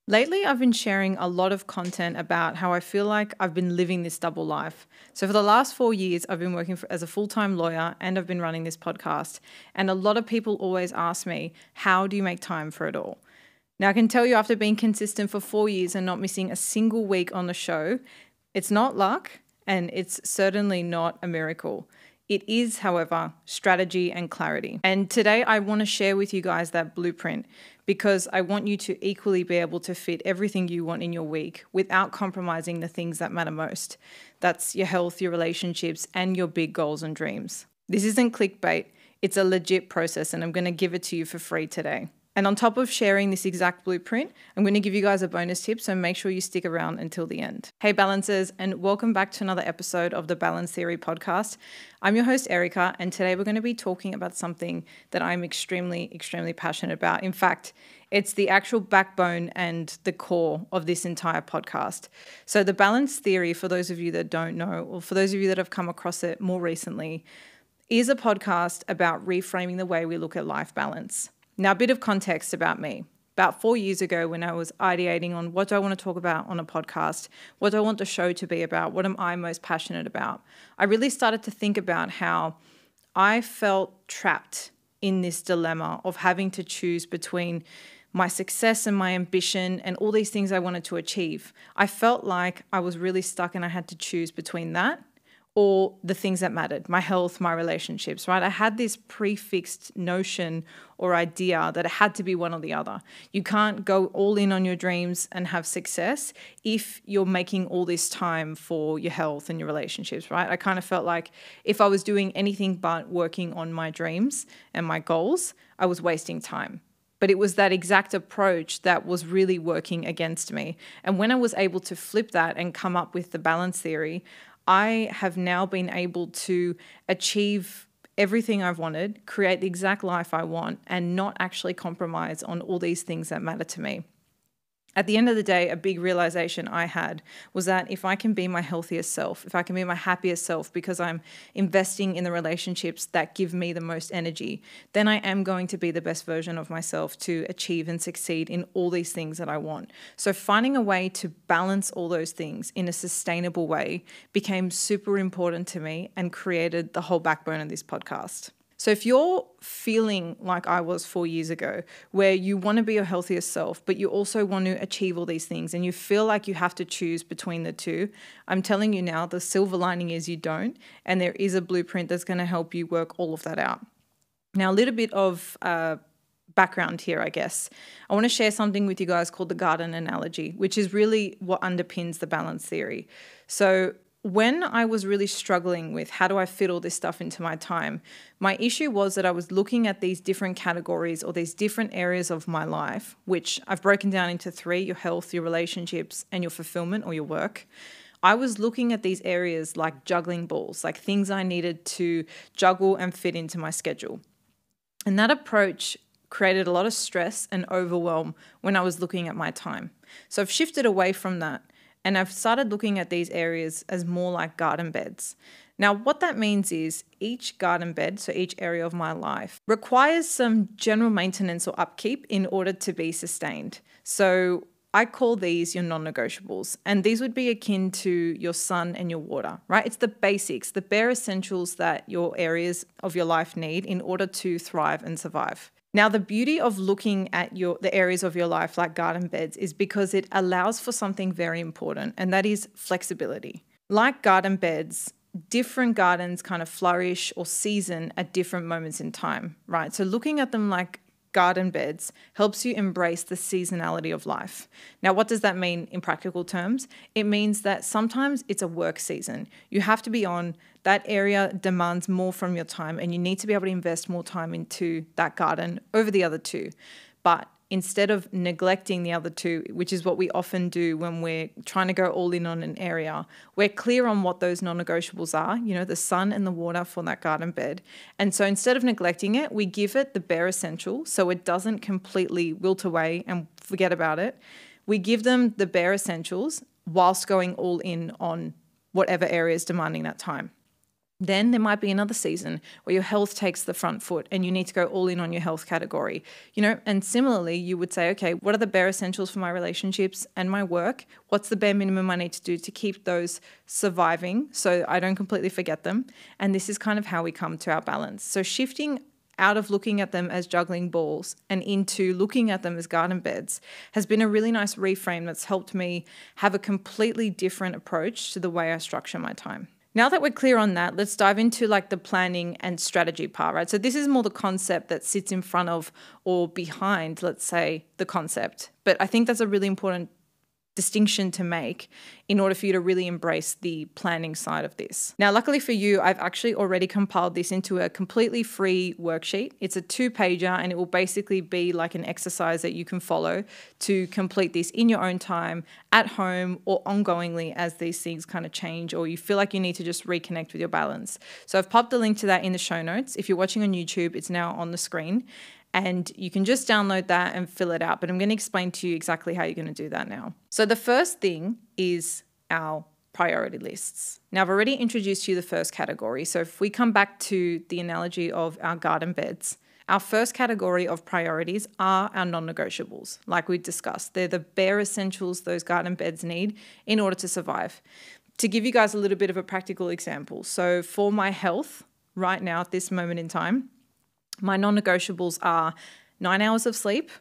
Lately, I've been sharing a lot of content about how I feel like I've been living this double life. So, for the last 4 years, I've been working as a full time lawyer and I've been running this podcast. And a lot of people always ask me, how do you make time for it all? Now, I can tell you after being consistent for 4 years and not missing a single week on the show, it's not luck and it's certainly not a miracle. It is, however, strategy and clarity. And today I want to share with you guys that blueprint because I want you to equally be able to fit everything you want in your week without compromising the things that matter most. That's your health, your relationships, and your big goals and dreams. This isn't clickbait. It's a legit process, and I'm going to give it to you for free today. And on top of sharing this exact blueprint, I'm going to give you guys a bonus tip, so make sure you stick around until the end. Hey balancers, and welcome back to another episode of the Balance Theory podcast. I'm your host, Erica, and today we're going to be talking about something that I'm extremely passionate about. In fact, it's the actual backbone and the core of this entire podcast. So the Balance Theory, for those of you that don't know, or for those of you that have come across it more recently, is a podcast about reframing the way we look at life balance. Now, a bit of context about me. About 4 years ago, when I was ideating on what do I want to talk about on a podcast, what do I want the show to be about, what am I most passionate about, I really started to think about how I felt trapped in this dilemma of having to choose between my success and my ambition and all these things I wanted to achieve. I felt like I was really stuck and I had to choose between that or the things that mattered, my health, my relationships, right? I had this prefixed notion or idea that it had to be one or the other. You can't go all in on your dreams and have success if you're making all this time for your health and your relationships, right? I kind of felt like if I was doing anything but working on my dreams and my goals, I was wasting time. But it was that exact approach that was really working against me. And when I was able to flip that and come up with the balance theory, I have now been able to achieve everything I've wanted, create the exact life I want, and not actually compromise on all these things that matter to me. At the end of the day, a big realization I had was that if I can be my healthiest self, if I can be my happiest self because I'm investing in the relationships that give me the most energy, then I am going to be the best version of myself to achieve and succeed in all these things that I want. So finding a way to balance all those things in a sustainable way became super important to me and created the whole backbone of this podcast. So if you're feeling like I was 4 years ago, where you want to be your healthiest self, but you also want to achieve all these things and you feel like you have to choose between the two, I'm telling you now, the silver lining is you don't, and there is a blueprint that's going to help you work all of that out. Now, a little bit of background here, I guess. I want to share something with you guys called the garden analogy, which is really what underpins the balance theory. So when I was really struggling with how do I fit all this stuff into my time, my issue was that I was looking at these different categories or these different areas of my life, which I've broken down into three: your health, your relationships, and your fulfillment or your work. I was looking at these areas like juggling balls, like things I needed to juggle and fit into my schedule. And that approach created a lot of stress and overwhelm when I was looking at my time. So I've shifted away from that. And I've started looking at these areas as more like garden beds. Now, what that means is each garden bed, so each area of my life, requires some general maintenance or upkeep in order to be sustained. So I call these your non-negotiables. And these would be akin to your sun and your water, right? It's the basics, the bare essentials that your areas of your life need in order to thrive and survive. Now, the beauty of looking at the areas of your life like garden beds is because it allows for something very important, and that is flexibility. Like garden beds, different gardens kind of flourish or season at different moments in time, right? So looking at them like garden beds helps you embrace the seasonality of life. Now, what does that mean in practical terms? It means that sometimes it's a work season. You have to be on, that area demands more from your time and you need to be able to invest more time into that garden over the other two. But instead of neglecting the other two, which is what we often do when we're trying to go all in on an area, we're clear on what those non-negotiables are, the sun and the water for that garden bed. And so instead of neglecting it, we give it the bare essential so it doesn't completely wilt away and forget about it. We give them the bare essentials whilst going all in on whatever area is demanding that time. Then there might be another season where your health takes the front foot and you need to go all in on your health category, and similarly, you would say, okay, what are the bare essentials for my relationships and my work? What's the bare minimum I need to do to keep those surviving so I don't completely forget them? And this is kind of how we come to our balance. So shifting out of looking at them as juggling balls and into looking at them as garden beds has been a really nice reframe that's helped me have a completely different approach to the way I structure my time. Now that we're clear on that, let's dive into like the planning and strategy part, right? So this is more the concept that sits in front of or behind, let's say, the concept. But I think that's a really important distinction to make in order for you to really embrace the planning side of this. Now, luckily for you, I've actually already compiled this into a completely free worksheet. It's a 2-pager and it will basically be like an exercise that you can follow to complete this in your own time, at home, or ongoingly as these things kind of change or you feel like you need to just reconnect with your balance. So I've popped the link to that in the show notes. If you're watching on YouTube, it's now on the screen. And you can just download that and fill it out. But I'm going to explain to you exactly how you're going to do that now. So the first thing is our priority lists. Now, I've already introduced you the first category. So if we come back to the analogy of our garden beds, our first category of priorities are our non-negotiables. Like we discussed, they're the bare essentials those garden beds need in order to survive. To give you guys a little bit of a practical example. So for my health right now at this moment in time, my non-negotiables are 9 hours of sleep.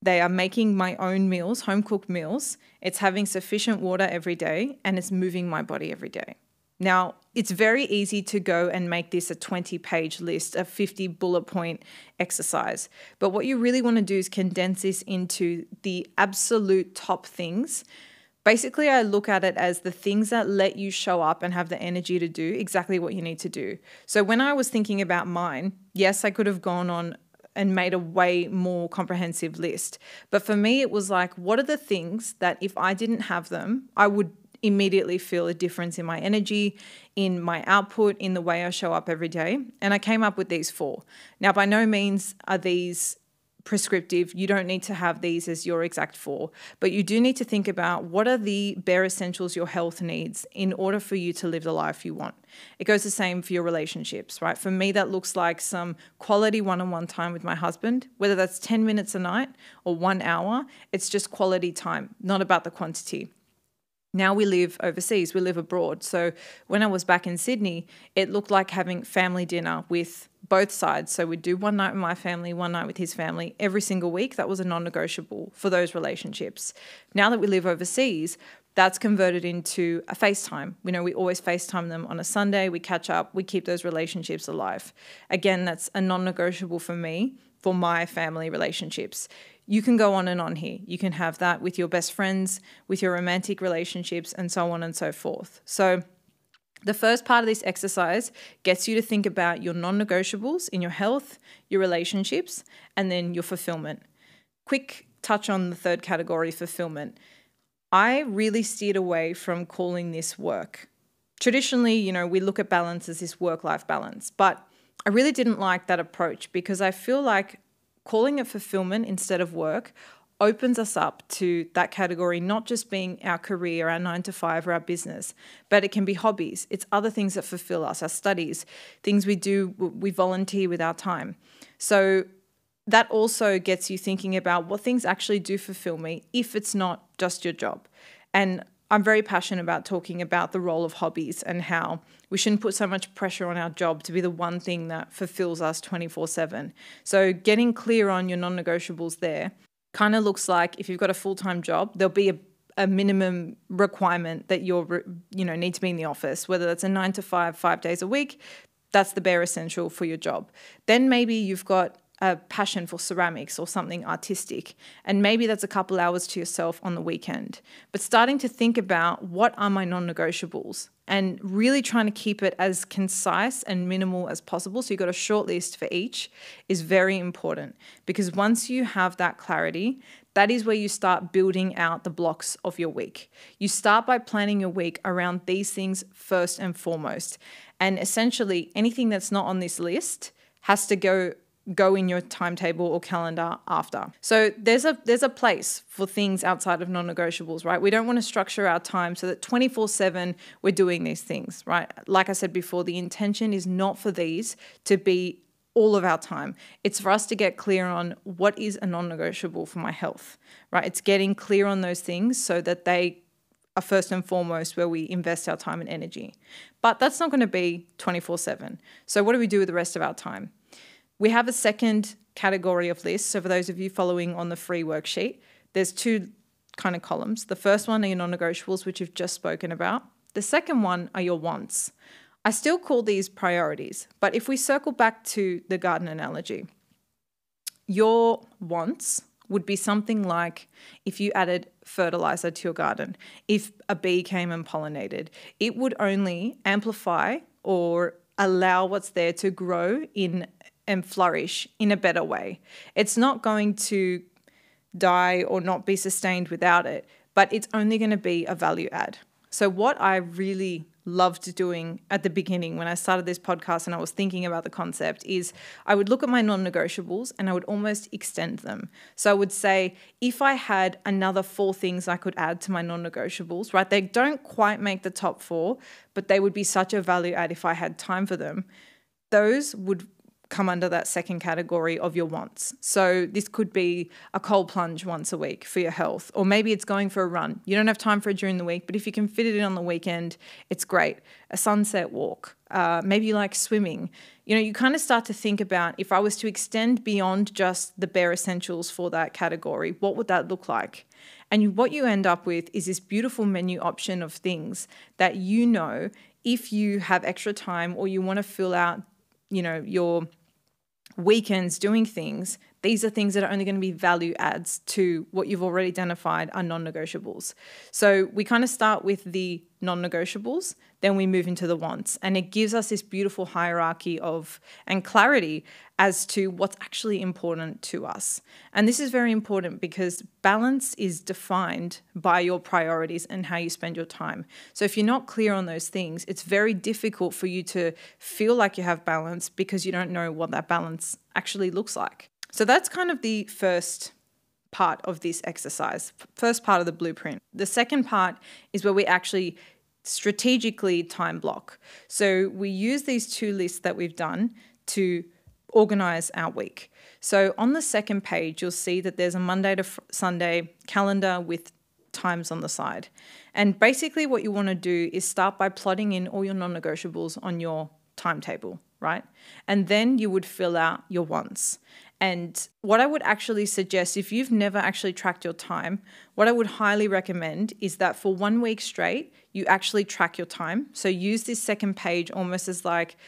They are making my own meals, home-cooked meals. It's having sufficient water every day, and it's moving my body every day. Now, it's very easy to go and make this a 20-page list, a 50 bullet point exercise. But what you really want to do is condense this into the absolute top things. Basically, I look at it as the things that let you show up and have the energy to do exactly what you need to do. So when I was thinking about mine, yes, I could have gone on and made a way more comprehensive list. But for me, it was like, what are the things that if I didn't have them, I would immediately feel a difference in my energy, in my output, in the way I show up every day? And I came up with these 4. Now, by no means are these prescriptive. You don't need to have these as your exact 4, but you do need to think about what are the bare essentials your health needs in order for you to live the life you want. It goes the same for your relationships, right? For me, that looks like some quality one-on-one time with my husband, whether that's 10 minutes a night or 1 hour. It's just quality time, not about the quantity. Now we live overseas, we live abroad. So when I was back in Sydney, it looked like having family dinner with both sides. So we'd do one night with my family, one night with his family every single week. That was a non-negotiable for those relationships. Now that we live overseas, that's converted into a FaceTime. We always FaceTime them on a Sunday. We catch up. We keep those relationships alive. Again, that's a non-negotiable for me, for my family relationships. You can go on and on here. You can have that with your best friends, with your romantic relationships, and so on and so forth. So the first part of this exercise gets you to think about your non-negotiables in your health, your relationships, and then your fulfillment. Quick touch on the third category, fulfillment. I really steered away from calling this work. Traditionally, we look at balance as this work-life balance, but I really didn't like that approach because I feel like calling it fulfillment instead of work opens us up to that category not just being our career, our 9 to 5 or our business, but it can be hobbies. It's other things that fulfill us, our studies, things we do, we volunteer with our time. So that also gets you thinking about what things actually do fulfill me if it's not just your job. And I'm very passionate about talking about the role of hobbies and how we shouldn't put so much pressure on our job to be the one thing that fulfills us 24/7. So getting clear on your non-negotiables there kind of looks like if you've got a full-time job, there'll be a minimum requirement that need to be in the office, whether that's a 9 to 5, 5 days a week. That's the bare essential for your job. Then maybe you've got a passion for ceramics or something artistic, and maybe that's a couple hours to yourself on the weekend. But starting to think about what are my non-negotiables and really trying to keep it as concise and minimal as possible, so you've got a short list for each, is very important, because once you have that clarity, that is where you start building out the blocks of your week. You start by planning your week around these things first and foremost, and essentially anything that's not on this list has to go go in your timetable or calendar after. So there's a place for things outside of non-negotiables, right? We don't want to structure our time so that 24/7 we're doing these things, right? Like I said before, the intention is not for these to be all of our time. It's for us to get clear on what is a non-negotiable for my health, right? It's getting clear on those things so that they are first and foremost where we invest our time and energy. But that's not going to be 24/7. So what do we do with the rest of our time? We have a second category of lists. So for those of you following on the free worksheet, there's two kind of columns. The first one are your non-negotiables, which you've just spoken about. The second one are your wants. I still call these priorities, but if we circle back to the garden analogy, your wants would be something like if you added fertilizer to your garden, if a bee came and pollinated, it would only amplify or allow what's there to grow in and flourish in a better way. It's not going to die or not be sustained without it, but it's only going to be a value add. So what I really loved doing at the beginning when I started this podcast and I was thinking about the concept is I would look at my non-negotiables and I would almost extend them. So I would say if I had another 4 things I could add to my non-negotiables, right? They don't quite make the top 4, but they would be such a value add if I had time for them. Those would come under that second category of your wants. So this could be a cold plunge once a week for your health, or maybe it's going for a run. You don't have time for it during the week, but if you can fit it in on the weekend, it's great. A sunset walk, maybe you like swimming. You kind of start to think about if I was to extend beyond just the bare essentials for that category, what would that look like? And what you end up with is this beautiful menu option of things that if you have extra time or you want to fill out your weekends doing things, these are things that are only going to be value adds to what you've already identified are non-negotiables. So we kind of start with the non-negotiables, then we move into the wants. And it gives us this beautiful hierarchy and clarity as to what's actually important to us. And this is very important because balance is defined by your priorities and how you spend your time. So if you're not clear on those things, it's very difficult for you to feel like you have balance because you don't know what that balance actually looks like. So that's kind of the first part of this exercise, first part of the blueprint. The second part is where we actually strategically time block. So we use these 2 lists that we've done to organize our week. So on the second page, you'll see that there's a Monday to Sunday calendar with times on the side. And basically what you want to do is start by plotting in all your non-negotiables on your timetable, right? And then you would fill out your wants. And what I would actually suggest, if you've never actually tracked your time, what I would highly recommend is that for 1 week straight, you actually track your time. So use this second page almost as like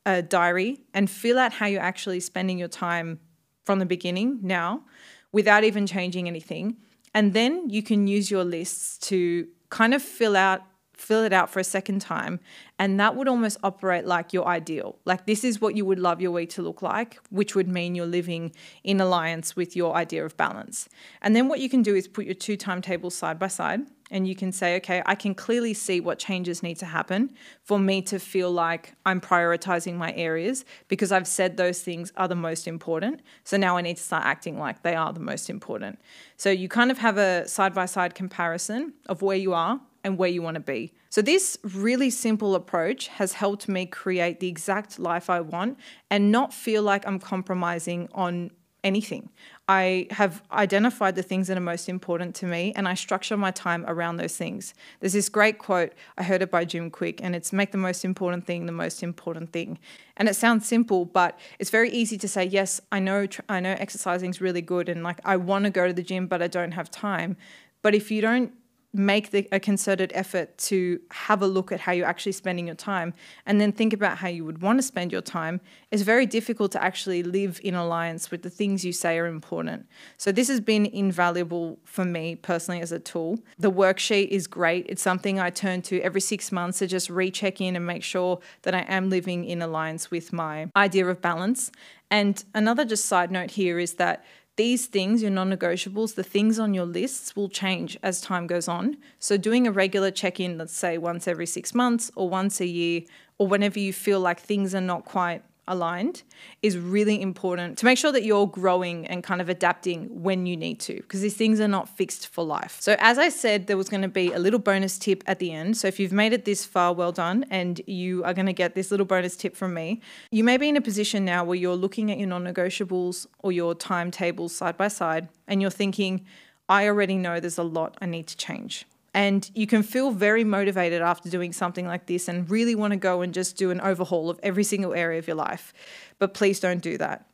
a diary and fill out how you're actually spending your time from the beginning now without even changing anything. And then you can use your lists to kind of fill it out for a second time, and that would almost operate like your ideal. Like this is what you would love your week to look like, which would mean you're living in alliance with your idea of balance. And then what you can do is put your 2 timetables side by side, and you can say, okay, I can clearly see what changes need to happen for me to feel like I'm prioritizing my areas because I've said those things are the most important. So now I need to start acting like they are the most important. So you kind of have a side-by-side comparison of where you are and where you want to be. So this really simple approach has helped me create the exact life I want and not feel like I'm compromising on anything. I have identified the things that are most important to me and I structure my time around those things. There's this great quote, I heard it by Jim Quick, and it's make the most important thing the most important thing. And it sounds simple, but it's very easy to say, yes, I know exercising is really good and like I want to go to the gym, but I don't have time. But if you don't make a concerted effort to have a look at how you're actually spending your time and then think about how you would want to spend your time, it's very difficult to actually live in alliance with the things you say are important. So this has been invaluable for me personally as a tool. The worksheet is great. It's something I turn to every 6 months to just recheck in and make sure that I am living in alliance with my idea of balance. And another just side note here is that these things, your non-negotiables, the things on your lists will change as time goes on. So doing a regular check-in, let's say once every 6 months or once a year, or whenever you feel like things are not quite aligned is really important to make sure that you're growing and kind of adapting when you need to, because these things are not fixed for life. So as I said, there was going to be a little bonus tip at the end. So if you've made it this far, well done. And you are going to get this little bonus tip from me. You may be in a position now where you're looking at your non-negotiables or your timetables side by side, and you're thinking, I already know there's a lot I need to change. And you can feel very motivated after doing something like this and really want to go and just do an overhaul of every single area of your life. But please don't do that.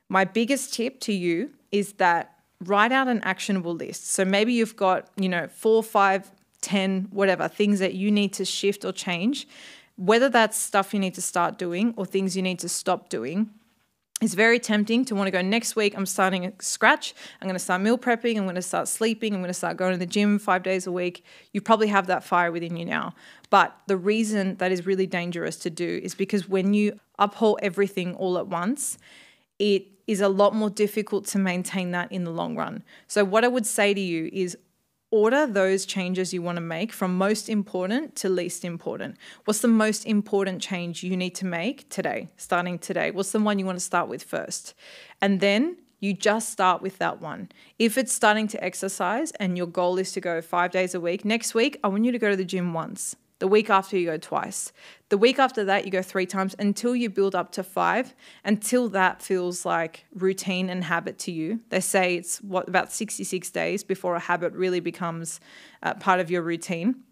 My biggest tip to you is that write out an actionable list. So maybe you've got, 4, 5, 10, whatever, things that you need to shift or change, whether that's stuff you need to start doing or things you need to stop doing. It's very tempting to want to go, next week I'm starting at scratch. I'm going to start meal prepping. I'm going to start sleeping. I'm going to start going to the gym 5 days a week. You probably have that fire within you now. But the reason that is really dangerous to do is because when you uphold everything all at once, it is a lot more difficult to maintain that in the long run. So what I would say to you is order those changes you want to make from most important to least important. What's the most important change you need to make today, starting today? What's the one you want to start with first? And then you just start with that one. If it's starting to exercise and your goal is to go 5 days a week, next week, I want you to go to the gym once. The week after you go twice. The week after that, you go 3 times until you build up to 5, until that feels like routine and habit to you. They say it's about 66 days before a habit really becomes part of your routine.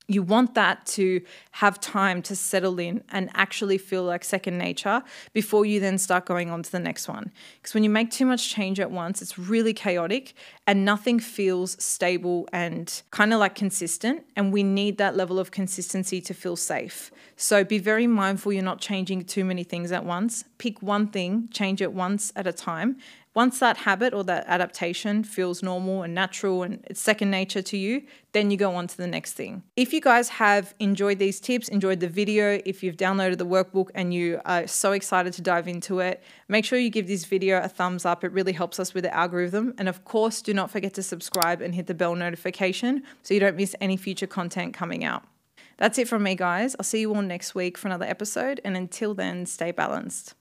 You want that to have time to settle in and actually feel like second nature before you then start going on to the next one. Because when you make too much change at once, it's really chaotic and nothing feels stable and kind of like consistent. And we need that level of consistency to feel safe. So be very mindful you're not changing too many things at once. Pick one thing, change it once at a time. Once that habit or that adaptation feels normal and natural and it's second nature to you, then you go on to the next thing. If you guys have enjoyed these tips, enjoyed the video, if you've downloaded the workbook and you are so excited to dive into it, make sure you give this video a thumbs up. It really helps us with the algorithm. And of course, do not forget to subscribe and hit the bell notification so you don't miss any future content coming out. That's it from me, guys. I'll see you all next week for another episode. And until then, stay balanced.